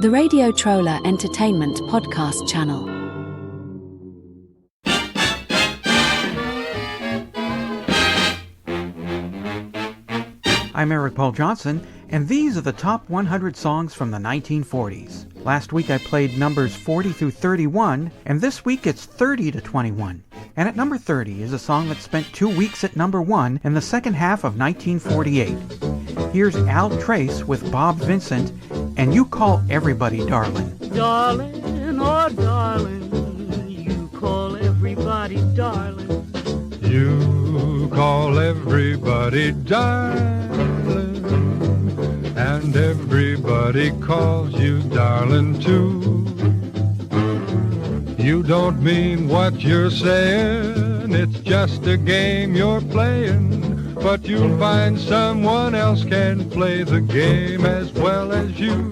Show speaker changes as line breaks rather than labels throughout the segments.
The Radio Troller Entertainment Podcast Channel.
I'm Eric Paul Johnson, and these are the top 100 songs from the 1940s. Last week I played numbers 40 through 31, and this week it's 30 to 21. And at number 30 is a song that spent 2 weeks at number 1 in the second half of 1948. Here's Al Trace with Bob Vincent, and You Call Everybody Darling.
Darling, oh darling, you call everybody darling.
You call everybody darling, and everybody calls you darling too. You don't mean what you're saying, it's just a game you're playing, but you'll find someone else can play the game as well as you.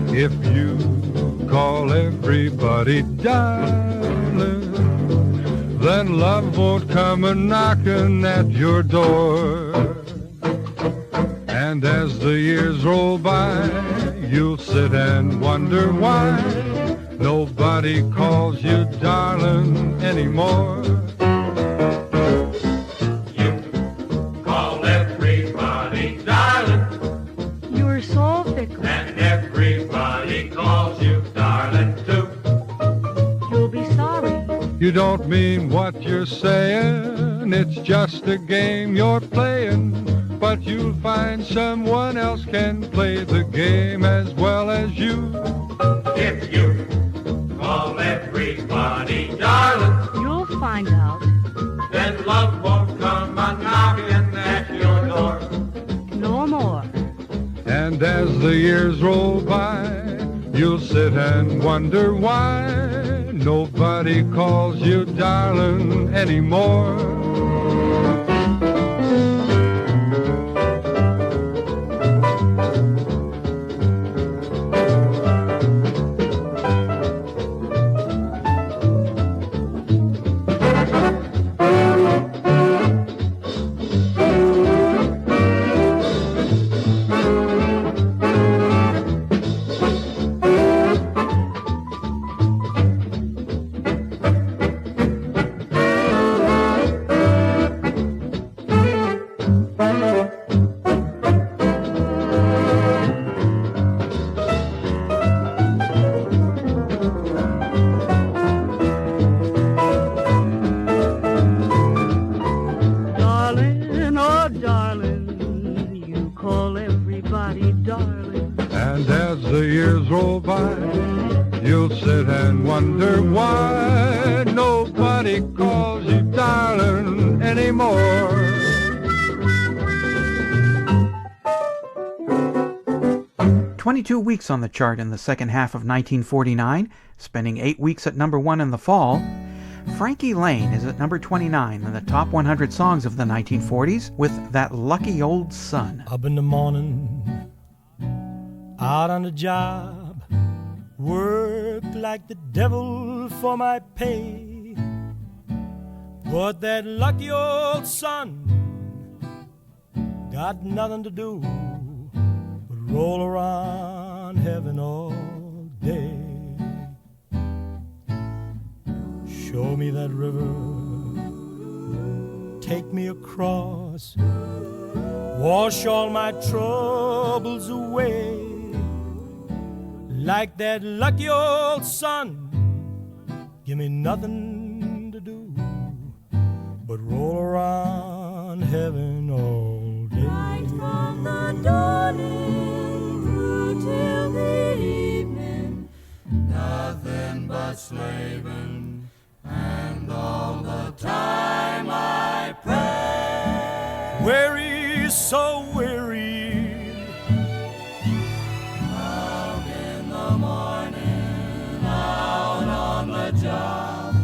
If you call everybody darling, then love won't come a-knocking at your door. And as the years roll by, you'll sit and wonder why nobody calls you darling anymore.
You call everybody darling.
You're so fickle.
And everybody calls you darling too.
You'll be sorry.
You don't mean what you're saying, it's just a game you're playing, but you'll find someone else can play the game as well as you.
If you call everybody darling,
You'll find out.
then love won't come a-knocking at your door.
No more.
And as the years roll by, you'll sit and wonder why nobody calls you darling anymore.
22 weeks on the chart in the second half of 1949, spending 8 weeks at number 1 in the fall. Frankie Lane is at number 29 in the top 100 songs of the 1940s with That Lucky Old Sun.
Up in the morning, out on the job, work like the devil for my pay, but that lucky old sun got nothing to do but roll around heaven all day. Show me that river, take me across, wash all my troubles away. Like that lucky old sun, give me nothing to do but roll around heaven all day.
Right from the dawning through till the evening, nothing but slaving, and all the time I pray.
Weary, so weary,
out in the morning, out on the job,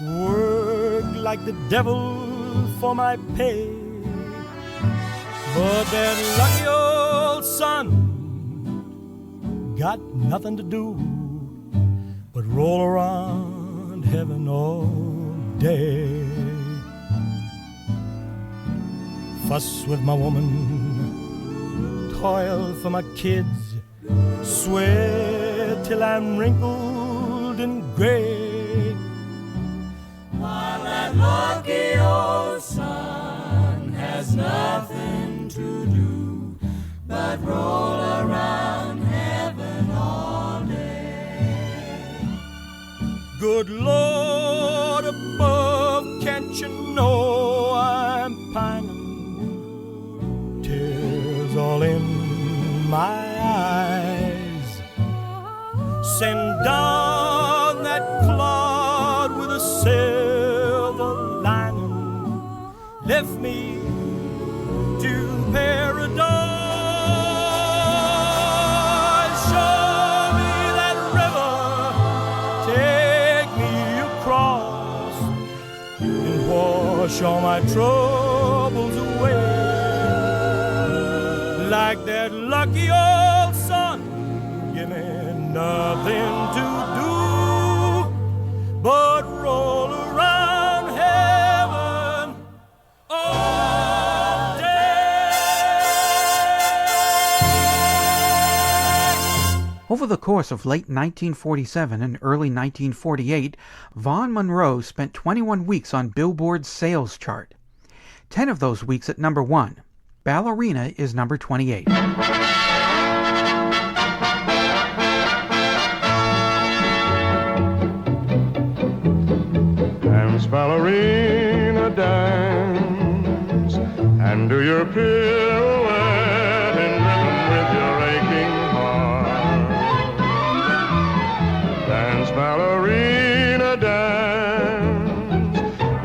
work like the devil for my pay, but that lucky old sun got nothing to do but roll around heaven all day. Fuss with my woman, toil for my kids, sweat till I'm wrinkled and gray.
While that lucky old sun has nothing to do but roll around heaven all day.
Good Lord above, can't you know I'm pining? Tears all in my eyes. Send down that cloud with a silver lining. Lift me to paradise. Show me that river, take me across, and wash all my troubles away. Like that lucky old sun, give me nothing to do but roll around heaven all day.
Over the course of late 1947 and early 1948, Vaughn Monroe spent 21 weeks on Billboard's sales chart. 10 of those weeks at number 1. Ballerina is number 28.
Dance, ballerina, dance, and do your pirouette in rhythm with your aching heart. Dance, ballerina, dance,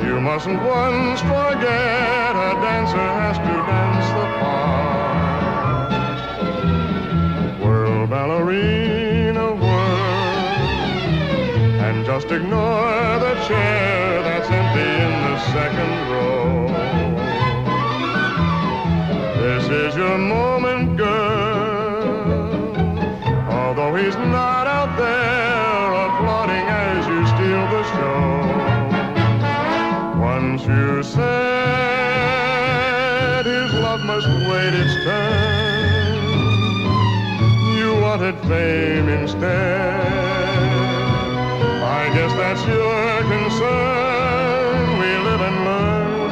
you mustn't once forget a dancer has to dance the part. Whirl, ballerina, whirl, and just ignore the chair that's empty in the second row. This is your moment, girl, although he's not out there applauding as you steal the show. Once you said his love must wait its turn, you wanted fame instead. I guess that's your concern. We live and learn,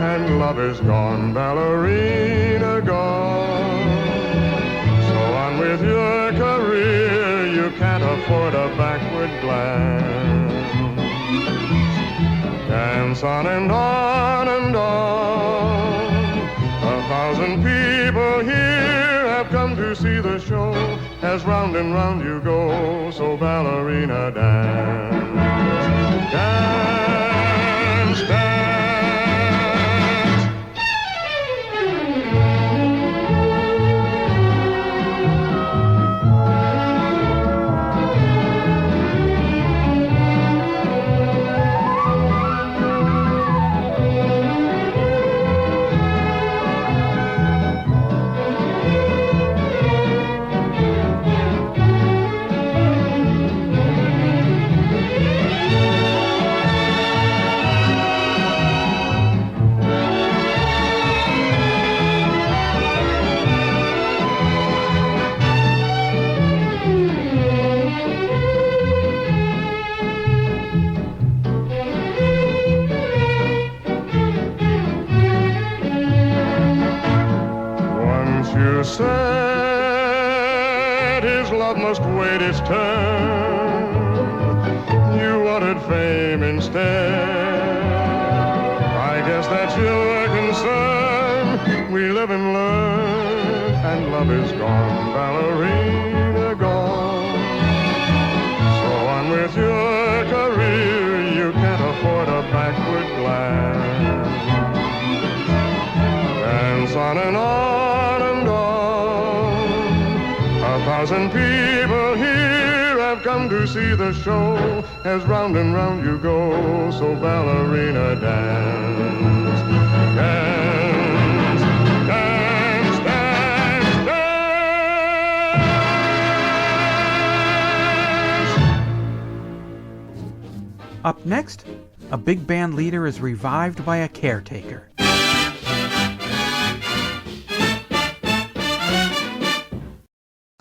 and love is gone, ballerina gone. So on with your career, you can't afford a backward glance. Dance on and on and on. 1,000 people here have come to see the show. As round and round you go, so ballerina dance, dance, dance. You said his love must wait its turn. You wanted fame instead. I guess that's your concern. We live and learn, and love is gone, ballerina gone. So on with your career, you can't afford a backward glance. Dance on and on and on. 1,000 people here have come to see the show. As round and round you go, so ballerina dance, dance, dance, dance, dance.
Up next, a big band leader is revived by a caretaker.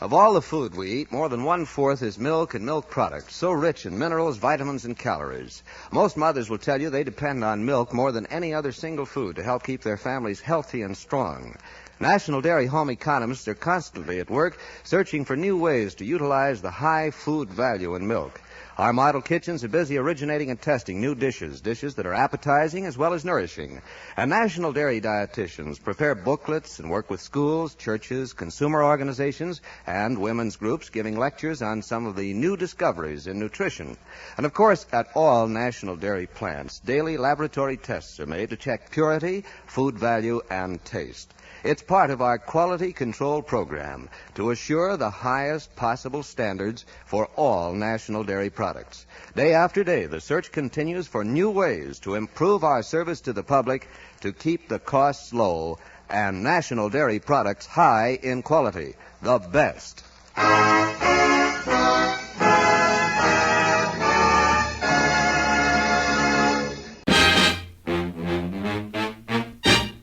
Of all the food we eat, more than 1/4 is milk and milk products, so rich in minerals, vitamins, and calories. Most mothers will tell you they depend on milk more than any other single food to help keep their families healthy and strong. National Dairy home economists are constantly at work searching for new ways to utilize the high food value in milk. Our model kitchens are busy originating and testing new dishes that are appetizing as well as nourishing. And National Dairy dietitians prepare booklets and work with schools, churches, consumer organizations, and women's groups giving lectures on some of the new discoveries in nutrition. And of course, at all National Dairy plants, daily laboratory tests are made to check purity, food value, and taste. It's part of our quality control program to assure the highest possible standards for all National Dairy products. Day after day, the search continues for new ways to improve our service to the public, to keep the costs low, and National Dairy products high in quality, the best.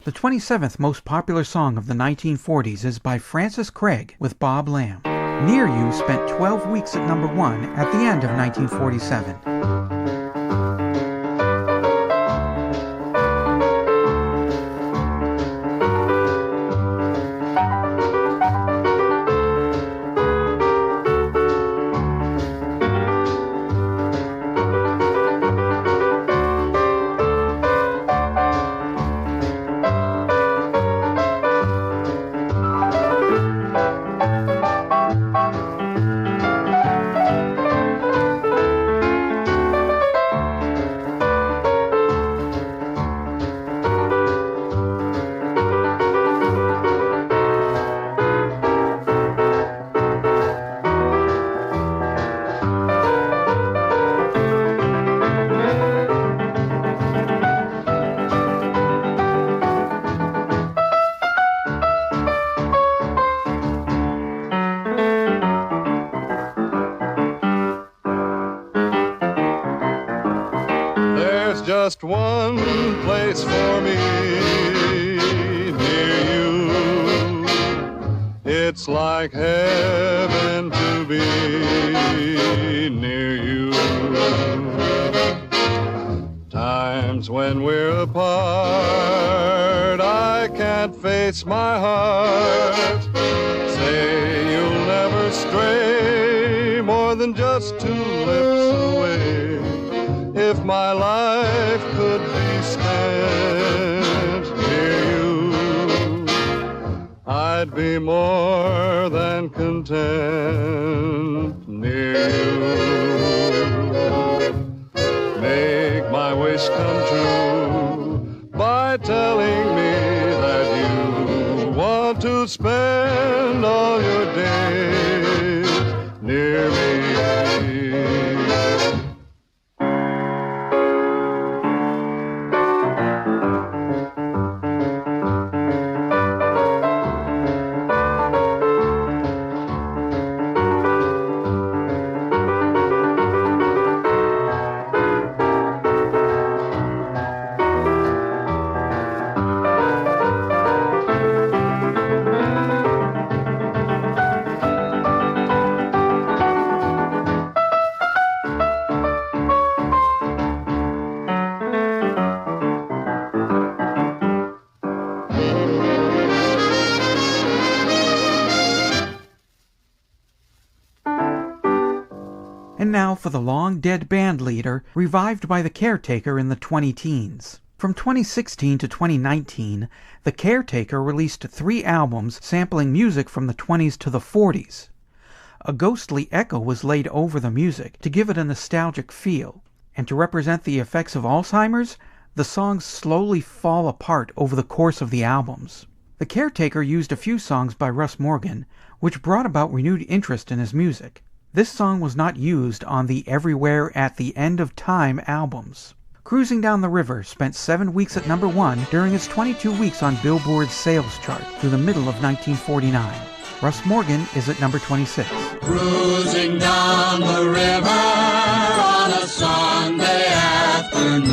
The 27th most popular song of the 1940s is by Francis Craig with Bob Lamb. Near You spent 12 weeks at number 1 at the end of 1947.
Just one place for me near you. It's like heaven to be near you. Times when we're apart, I can't face my heart. Say you'll never stray more than just 2 lips away. If my life could be spent near you, I'd be more than content near you. Make my wish come true by telling me that you want to spend all your days near me.
And now for the long-dead band leader, revived by The Caretaker in the 20-teens. From 2016 to 2019, The Caretaker released 3 albums sampling music from the 20s to the 40s. A ghostly echo was laid over the music to give it a nostalgic feel, and to represent the effects of Alzheimer's, the songs slowly fall apart over the course of the albums. The Caretaker used a few songs by Russ Morgan, which brought about renewed interest in his music. This song was not used on the Everywhere at the End of Time albums. Cruising Down the River spent 7 weeks at number 1 during its 22 weeks on Billboard's sales chart through the middle of 1949. Russ Morgan is at number 26.
Cruising down the river on a Sunday afternoon,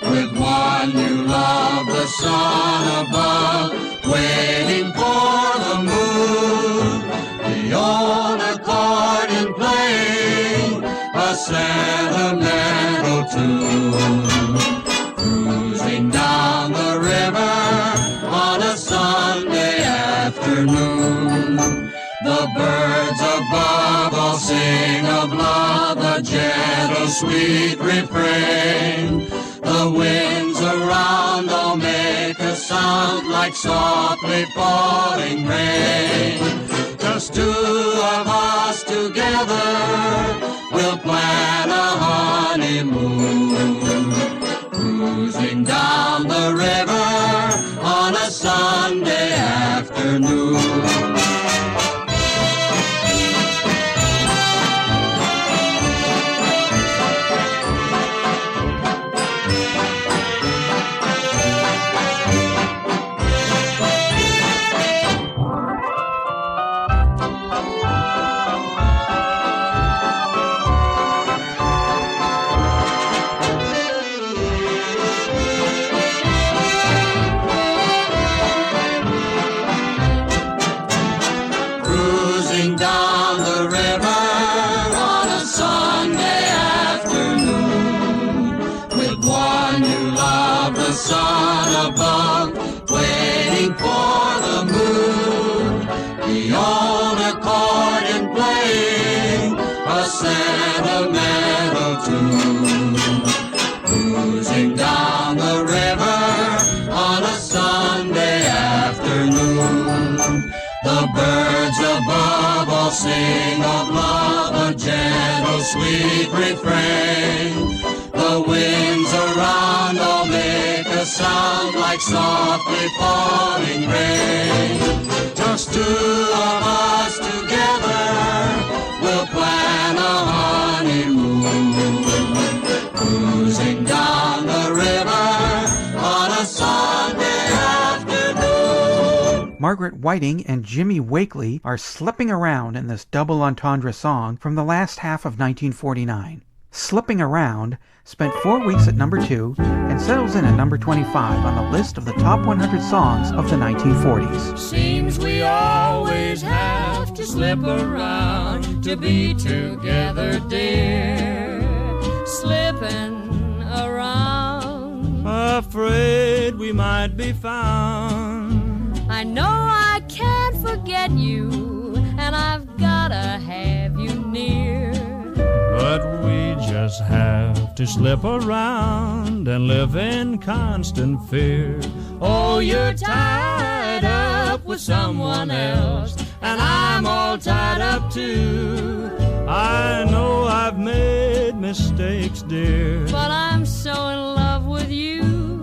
with one you love, the sun above, waiting for the moon. sentimental tune. Cruising down the river on a Sunday afternoon. The birds above all sing of love, a gentle, sweet refrain. The winds around all make a sound like softly falling rain. Just two of us together will plan a honeymoon. Cruising down the river on a Sunday afternoon. Sun above, waiting for the moon. The old accordion playing a sentimental tune. Cruising down the river on a Sunday afternoon. The birds above all sing of love, a gentle, sweet refrain. The winds around all make a sound like softly falling rain. Just two of us together will plan a honeymoon. Cruising down the river on a Sunday afternoon.
Margaret Whiting and Jimmy Wakely are slipping around in this double entendre song from the last half of 1949. Slipping Around spent 4 weeks at number 2 and settles in at number 25 on the list of the top 100 songs of the 1940s.
Seems we always have to slip around to be together, dear. Slipping around,
Afraid we might be found.
I know I can't forget you, and I've gotta have you near.
But we just have to slip around and live in constant fear.
Oh, you're tied up with someone else, and I'm all tied up too.
I know I've made mistakes, dear,
But I'm so in love with you.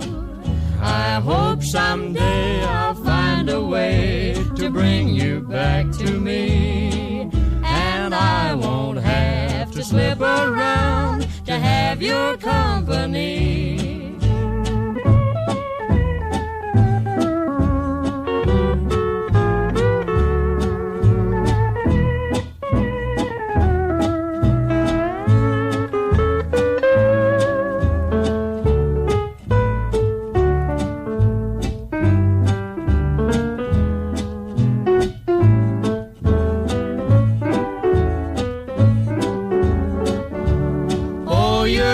I hope someday I'll find a way to bring you back to me. And I won't have to slip around to have your company.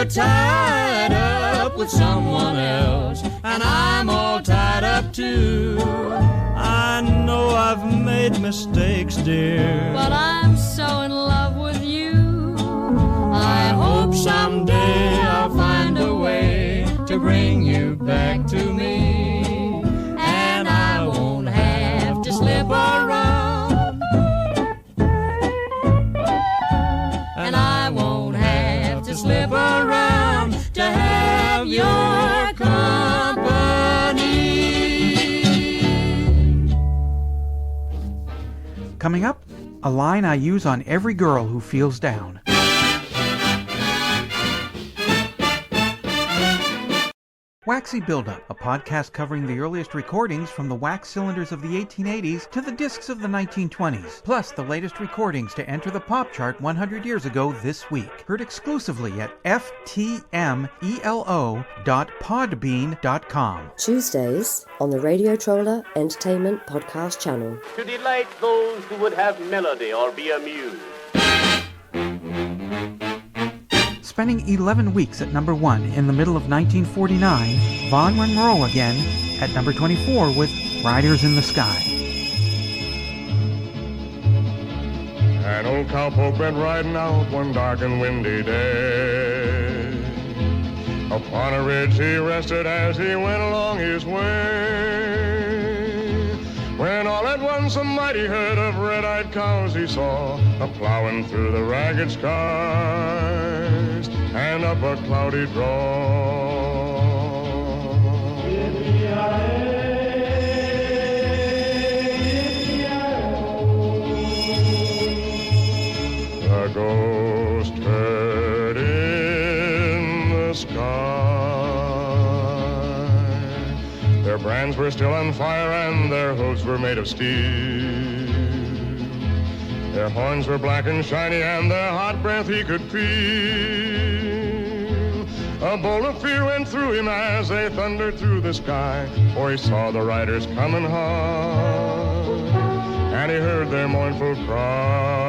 Tied up with someone else, and I'm all tied up too.
I know I've made mistakes, dear,
But I'm so in love with you. I hope someday I'll find a way to bring you back to me. And I won't have to slip around. And I won't have to slip around to have your company.
Coming up, a line I use on every girl who feels down. Waxy Buildup, a podcast covering the earliest recordings from the wax cylinders of the 1880s to the discs of the 1920s, plus the latest recordings to enter the pop chart 100 years ago this week. Heard exclusively at ftmelo.podbean.com.
Tuesdays on the Radio Troller Entertainment Podcast channel.
To delight those who would have melody or be amused.
spending 11 weeks at number 1 in the middle of 1949, Vaughn Monroe again at number 24 with Riders in the Sky.
An old cowpoke went riding out one dark and windy day. Upon a ridge he rested as he went along his way. When all at once a mighty herd of red-eyed cows he saw, a-plowing through the ragged skies and up a cloudy draw. A ghost herd in the sky. Their brands were still on fire and their hooves were made of steel. Their horns were black and shiny and their hot breath he could feel. A bolt of fear went through him as they thundered through the sky, for he saw the riders coming hard and he heard their mournful cry.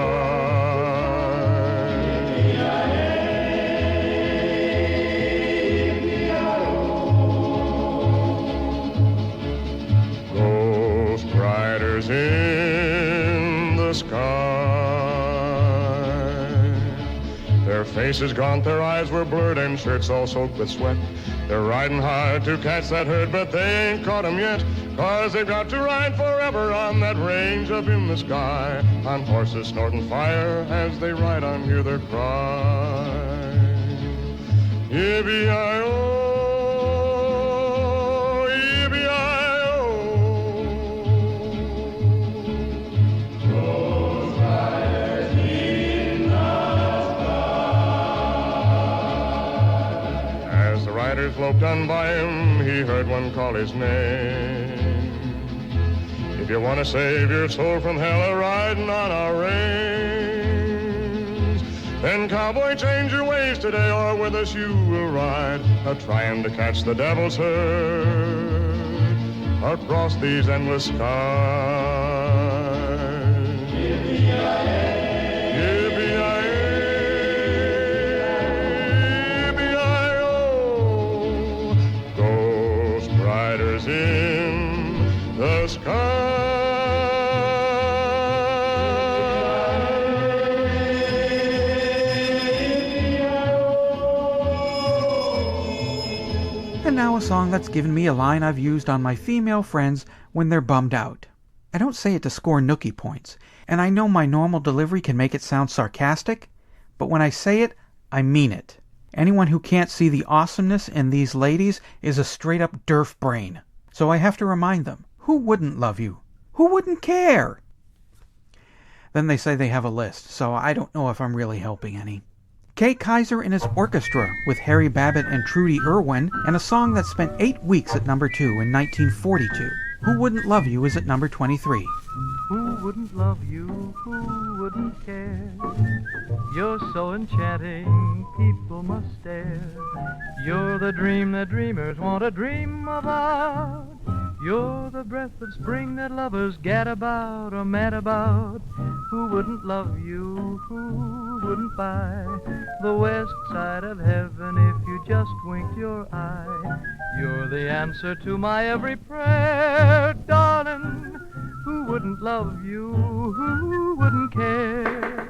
Riders in the sky. Their faces gaunt, their eyes were blurred, and shirts all soaked with sweat. They're riding hard to catch that herd, but they ain't caught 'em yet, 'cause they've got to ride forever on that range up in the sky, on horses snorting fire as they ride on, hear their cry. Yippee-yi-oh. Loped on by him, he heard one call his name. If you want to save your soul from hell a-riding on our range, then cowboy, change your ways today, or with us you will ride, a-trying to catch the devil's herd across these endless skies. Yippee-yi-yi. In the sky.
And now a song that's given me a line I've used on my female friends when they're bummed out. I don't say it to score nookie points, and I know my normal delivery can make it sound sarcastic, but when I say it, I mean it. Anyone who can't see the awesomeness in these ladies is a straight-up derf brain. So I have to remind them, who wouldn't love you? Who wouldn't care? Then they say they have a list, so I don't know if I'm really helping any. Kay Kyser and his orchestra with Harry Babbitt and Trudy Irwin, and a song that spent 8 weeks at number 2 in 1942. Who Wouldn't Love You is at number 23.
Who wouldn't love you? Who wouldn't care? You're so enchanting, people must stare. You're the dream that dreamers want to dream about. You're the breath of spring that lovers gad about or mad about. Who wouldn't love you? Who wouldn't buy the west side of heaven if you just winked your eye? You're the answer to my every prayer, darling. Who wouldn't love you? Who wouldn't care?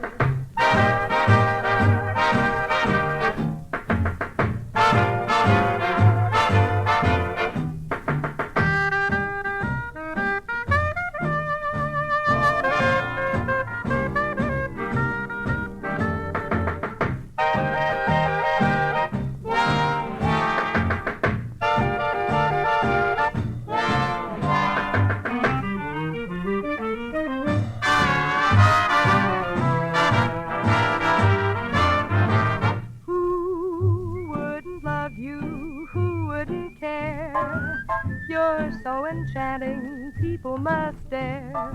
People must stare.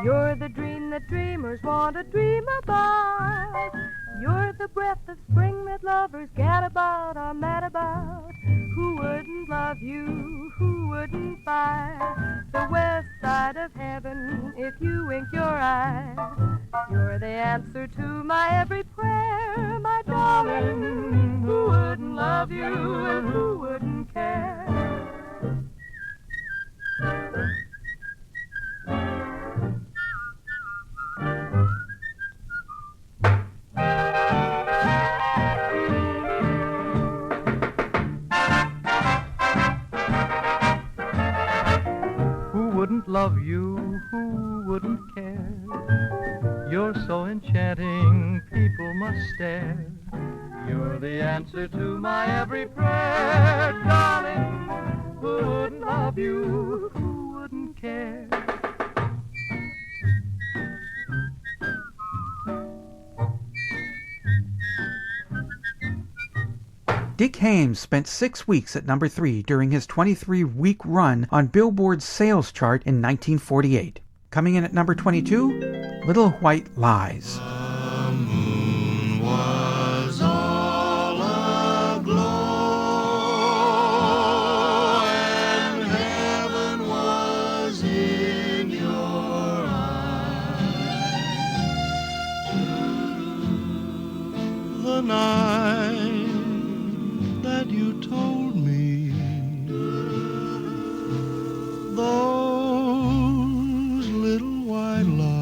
You're the dream that dreamers want to dream about. You're the breath of spring that lovers gad about or mad about. Who wouldn't love you? Who wouldn't buy the west side of heaven if you wink your eye? You're the answer to my every prayer, my darling. wouldn't love you and who wouldn't care? Who wouldn't love you? Who wouldn't care? You're so enchanting, people must stare. You're the answer to my every prayer, darling. Who wouldn't love you? Who wouldn't care?
Dick Haymes spent 6 weeks at number 3 during his 23-week run on Billboard's sales chart in 1948. Coming in at number 22, Little White Lies.
The moon was all aglow, and heaven was in your eyes. The night that you told me those little white lies,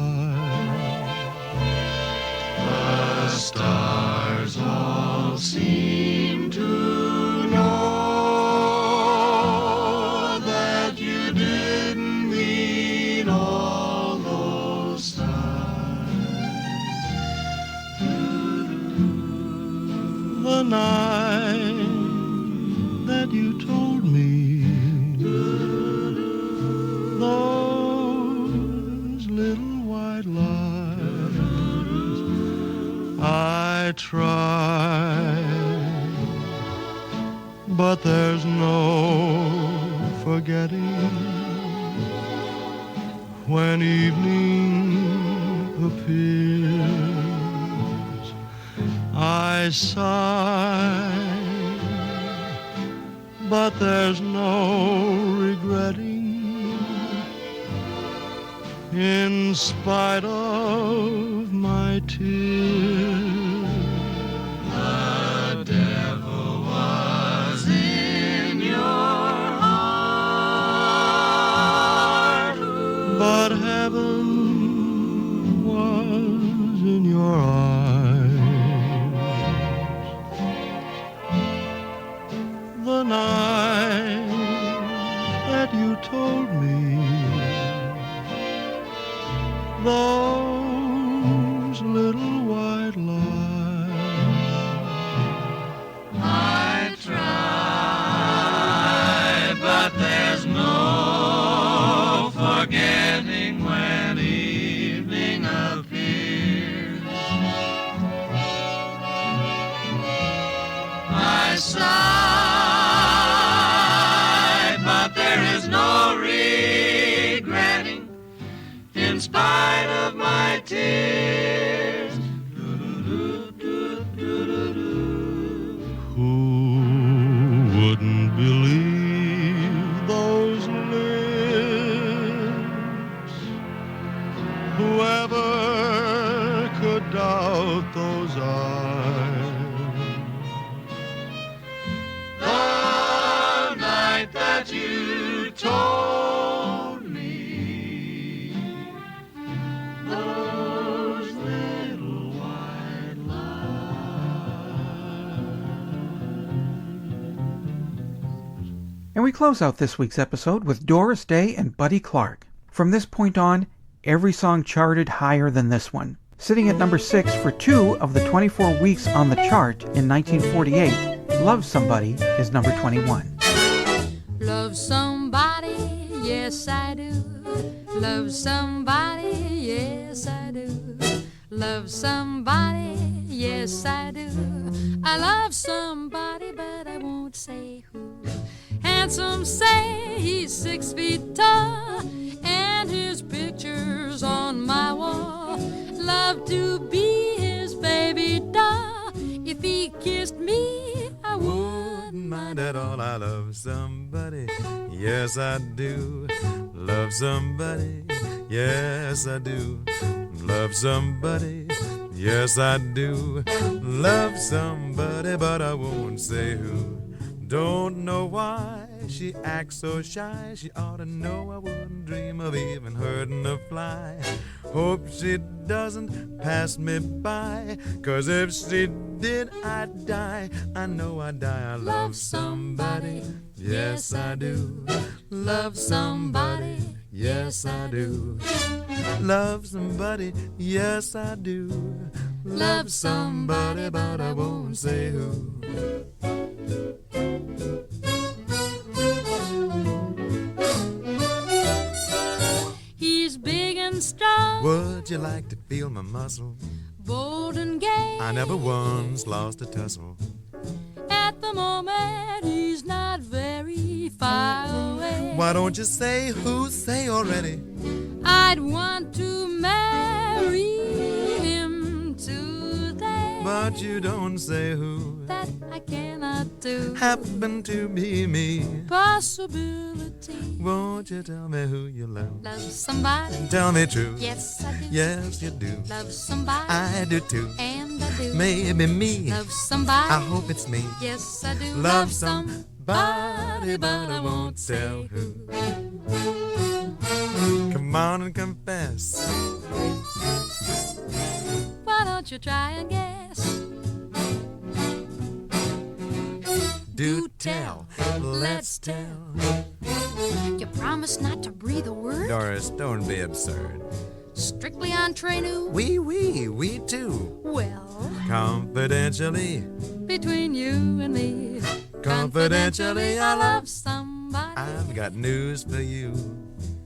the stars all seem to know that you didn't mean all those times. The night that you told me those little white lies, I tried, but there's no forgetting when evening appears. I sigh, but there's no regretting in spite of my tears. The devil was in your heart, but heaven was in your eyes. The night that you told me those little white lies, I try, but there's no forgetting when evening appears. I sigh, but there is no regretting in spite of my tears. Who wouldn't believe those lips? Whoever could doubt those eyes? The night that you told me those little white
And we close out this week's episode with Doris Day and Buddy Clark. From this point on, every song charted higher than this one. Sitting at number 6 for 2 of the 24 weeks on the chart in 1948, Love Somebody is number 21.
Love somebody, yes I do. Love somebody, yes I do. Love somebody, yes I do. I love somebody, but I won't say who. Handsome say he's 6 feet tall, and his picture's on my wall. Love to be his baby doll. If he kissed me, I wouldn't mind at all.
I love somebody, yes I do. Love somebody, yes I do. Love somebody, Yes, I do love somebody, but I won't say who. Don't know why she acts so shy. She ought to know I wouldn't dream of even hurting a fly. Hope she doesn't pass me by, 'cause if she did, I'd die. I know I'd die. I love somebody. Yes, I do. Love somebody. Yes, I do. Love somebody. Yes, I do. Love somebody, but I won't say who.
He's big and strong,
Would you like to feel my muscle?
bold and gay.
I never once lost a tussle.
At the moment, he's not very far away.
Why don't you say who? Say already.
I'd want to marry him today.
But you don't say who.
That I cannot do.
Happen to be me.
Possibility.
Won't you tell me who you love?
Love somebody.
Tell me true.
Yes, I do.
Yes, you do.
Love somebody.
I do too.
And I do.
Maybe me.
Love somebody.
I hope it's me.
Yes, I do.
Love somebody, but I won't tell who. Come on and confess.
Why don't you try and guess?
Do tell. Let's tell.
You promise not to breathe a word?
Doris, don't be absurd.
Strictly entre nous?
We too.
Well,
Confidentially.
between you and me.
Confidentially, I love
somebody.
I've got news for you.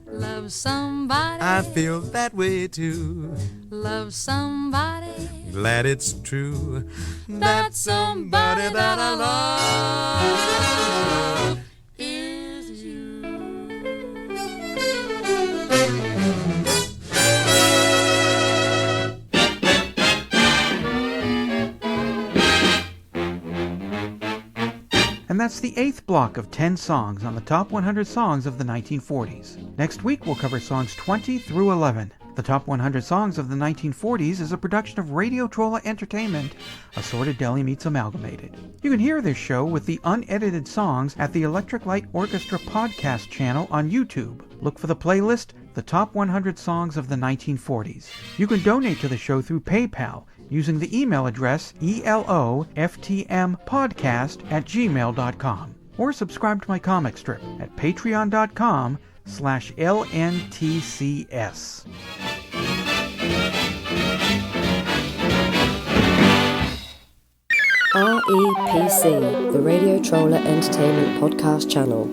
Love somebody.
I feel that way too.
Love somebody.
Glad it's true. That somebody that I love
is you.
And that's the 8th block of 10 songs on the top 100 songs of the 1940s. Next week we'll cover songs 20 through 11. The Top 100 Songs of the 1940s is a production of Radio Trolla Entertainment, Assorted Deli Meats Amalgamated. You can hear this show with the unedited songs at the Electric Light Orchestra podcast channel on YouTube. Look for the playlist, The Top 100 Songs of the 1940s. You can donate to the show through PayPal using the email address eloftmpodcast@gmail.com, or subscribe to my comic strip at patreon.com/LNTCS.
REPC, the Radio Trolla Entertainment podcast channel.